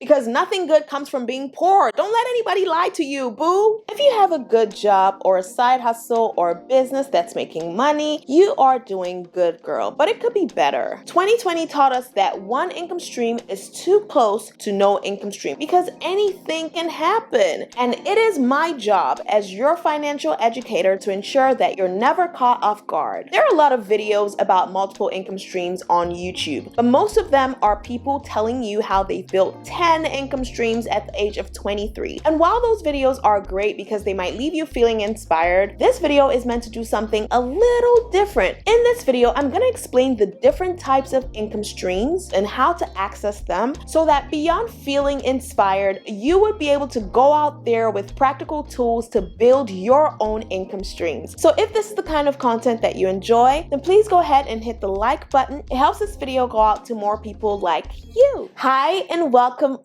Because nothing good comes from being poor. Don't let anybody lie to you, boo. If you have a good job or a side hustle or a business that's making money, you are doing good, girl. But it could be better. 2020 taught us that one income stream is too close to no income stream because anything can happen. And it is my job as your financial educator to ensure that you're never caught off guard. There are a lot of videos about multiple income streams on YouTube, but most of them are people telling you how they built 10 income streams at the age of 23. And while those videos are great because they might leave you feeling inspired, this video is meant to do something a little different. In this video, I'm going to explain the different types of income streams and how to access them so that beyond feeling inspired, you would be able to go out there with practical tools to build your own income streams. So if this is the kind of content that you enjoy, then please go ahead and hit the like button. It helps this video go out to more people like you. Hi and welcome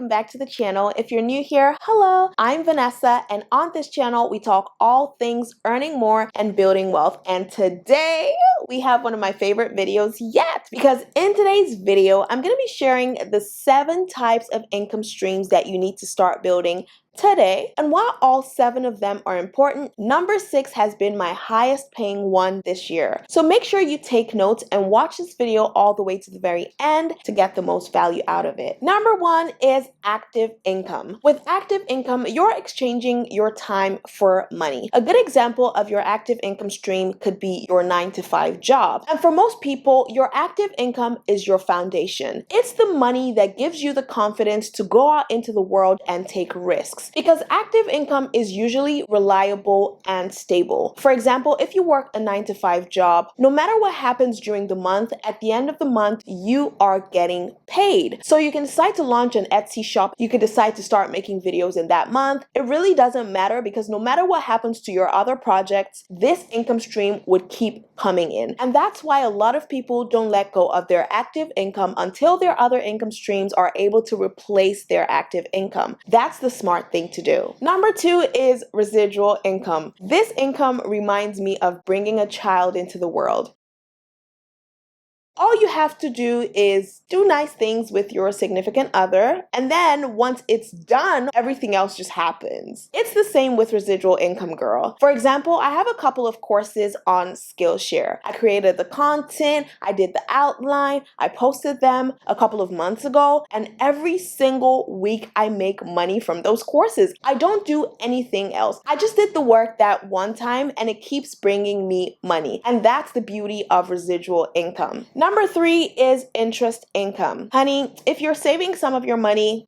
back to the channel. If you're new here, hello, I'm Vanessa, and on this channel we talk all things earning more and building wealth. And today we have one of my favorite videos yet, because in today's video I'm going to be sharing the 7 types of income streams that you need to start building today. And while all 7 of them are important, number 6 has been my highest paying one this year. So make sure you take notes and watch this video all the way to the very end to get the most value out of it. Number 1 is active income. With active income, you're exchanging your time for money. A good example of your active income stream could be your 9-to-5 job. And for most people, your active income is your foundation. It's the money that gives you the confidence to go out into the world and take risks. Because active income is usually reliable and stable. For example, if you work a 9-to-5 job, no matter what happens during the month, at the end of the month, you are getting paid. So you can decide to launch an Etsy shop. You can decide to start making videos in that month. It really doesn't matter, because no matter what happens to your other projects, this income stream would keep coming in. And that's why a lot of people don't let go of their active income until their other income streams are able to replace their active income. That's the smart thing to do. Number 2 is residual income. This income reminds me of bringing a child into the world. All you have to do is do nice things with your significant other, and then once it's done, everything else just happens. It's the same with residual income, girl. For example, I have a couple of courses on Skillshare. I created the content, I did the outline, I posted them a couple of months ago, and every single week I make money from those courses. I don't do anything else. I just did the work that one time and it keeps bringing me money. And that's the beauty of residual income. Number 3 is interest income. Honey, if you're saving some of your money,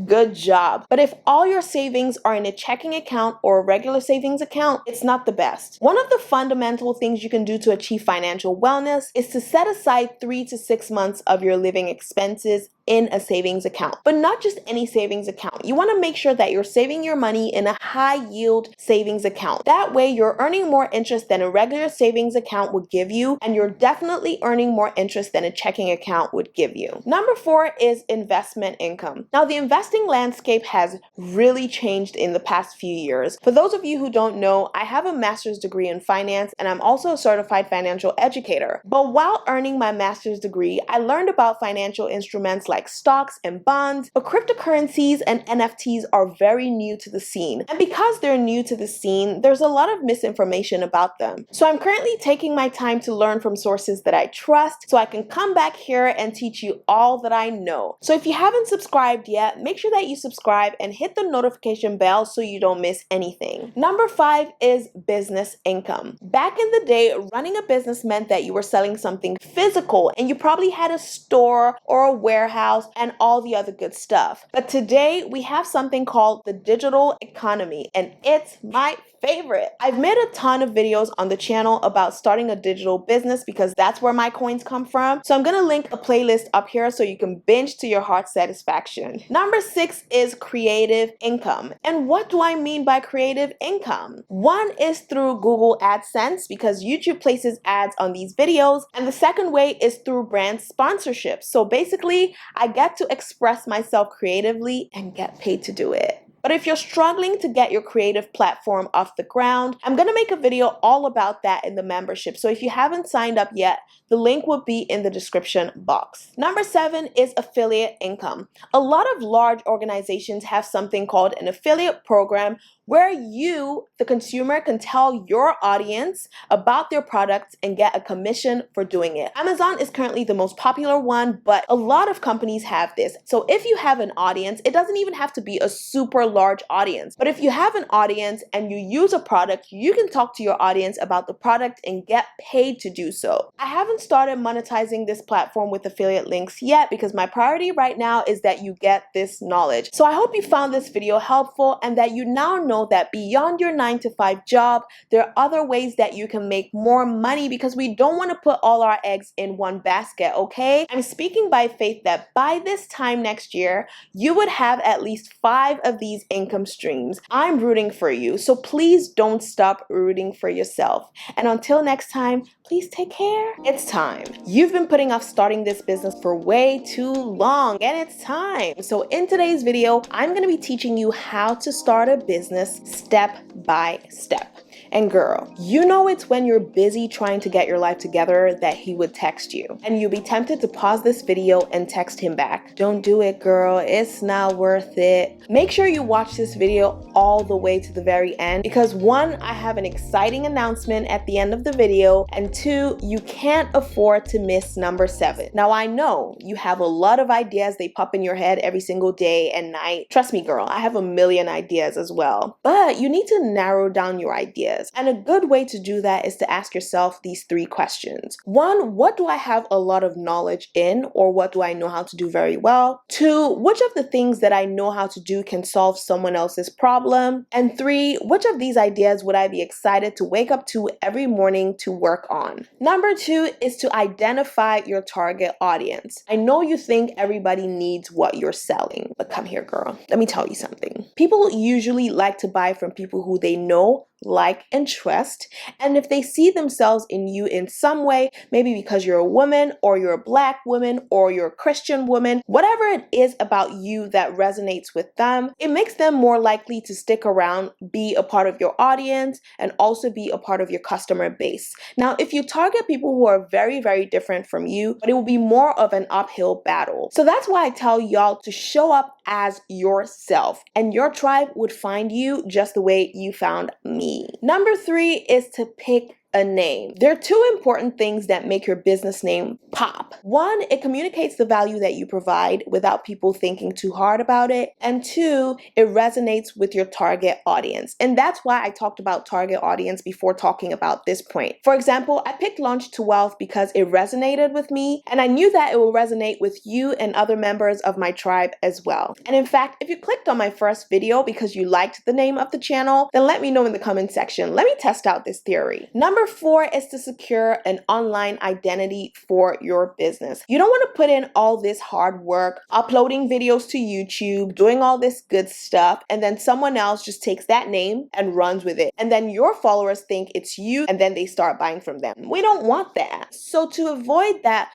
good job. But if all your savings are in a checking account or a regular savings account, it's not the best. One of the fundamental things you can do to achieve financial wellness is to set aside 3 to 6 months of your living expenses in a savings account. But not just any savings account. You want to make sure that you're saving your money in a high yield savings account. That way you're earning more interest than a regular savings account would give you, and you're definitely earning more interest than a checking account would give you. Number 4 is investment income. Now, the investing landscape has really changed in the past few years. For those of you who don't know, I have a master's degree in finance, and I'm also a certified financial educator. But while earning my master's degree, I learned about financial instruments like stocks and bonds, but cryptocurrencies and NFTs are very new to the scene. And because they're new to the scene, there's a lot of misinformation about them. So I'm currently taking my time to learn from sources that I trust so I can come back here and teach you all that I know. So if you haven't subscribed yet, make sure that you subscribe and hit the notification bell so you don't miss anything. Number 5 is business income. Back in the day, running a business meant that you were selling something physical, and you probably had a store or a warehouse and all the other good stuff. But today we have something called the digital economy, and it's my favorite. I've made a ton of videos on the channel about starting a digital business because that's where my coins come from. So I'm gonna link a playlist up here so you can binge to your heart's satisfaction. Number 6 is creative income. And what do I mean by creative income? One is through Google AdSense, because YouTube places ads on these videos. And the second way is through brand sponsorships. So basically, I get to express myself creatively and get paid to do it. But if you're struggling to get your creative platform off the ground, I'm gonna make a video all about that in the membership. So if you haven't signed up yet, the link will be in the description box. Number 7 is affiliate income. A lot of large organizations have something called an affiliate program where you, the consumer, can tell your audience about their products and get a commission for doing it. Amazon is currently the most popular one, but a lot of companies have this. So if you have an audience, it doesn't even have to be a super large audience, but if you have an audience and you use a product, you can talk to your audience about the product and get paid to do so. I haven't started monetizing this platform with affiliate links yet because my priority right now is that you get this knowledge. So I hope you found this video helpful and that you now know that beyond your 9-to-5 job, there are other ways that you can make more money because we don't want to put all our eggs in one basket, okay? I'm speaking by faith that by this time next year, you would have at least 5 of these income streams. I'm rooting for you, so please don't stop rooting for yourself. And until next time, please take care. It's time. You've been putting off starting this business for way too long, and it's time. So in today's video, I'm going to be teaching you how to start a business step by step. And girl, you know it's when you're busy trying to get your life together that he would text you. And you'll be tempted to pause this video and text him back. Don't do it, girl. It's not worth it. Make sure you watch this video all the way to the very end because 1, I have an exciting announcement at the end of the video, and 2, you can't afford to miss number 7. Now I know you have a lot of ideas. They pop in your head every single day and night. Trust me, girl, I have a million ideas as well. But you need to narrow down your ideas. And a good way to do that is to ask yourself these 3 questions. 1, what do I have a lot of knowledge in, or what do I know how to do very well? 2, which of the things that I know how to do can solve someone else's problem? And 3, which of these ideas would I be excited to wake up to every morning to work on? Number 2 is to identify your target audience. I know you think everybody needs what you're selling, but come here, girl. Let me tell you something. People usually like to buy from people who they know, like, and trust. And if they see themselves in you in some way, maybe because you're a woman, or you're a Black woman, or you're a Christian woman, whatever it is about you that resonates with them, it makes them more likely to stick around, be a part of your audience, and also be a part of your customer base. Now, if you target people who are very, very different from you, but it will be more of an uphill battle. So that's why I tell y'all to show up as yourself, and your tribe would find you just the way you found me. Number 3 is to pick a name. There are 2 important things that make your business name pop. 1, it communicates the value that you provide without people thinking too hard about it. And 2, it resonates with your target audience. And that's why I talked about target audience before talking about this point. For example, I picked Launch to Wealth because it resonated with me, and I knew that it will resonate with you and other members of my tribe as well. And in fact, if you clicked on my first video because you liked the name of the channel, then let me know in the comment section. Let me test out this theory. Number 4 is to secure an online identity for your business. You don't want to put in all this hard work, uploading videos to YouTube, doing all this good stuff, and then someone else just takes that name and runs with it. And then your followers think it's you, and then they start buying from them. We don't want that. So to avoid that,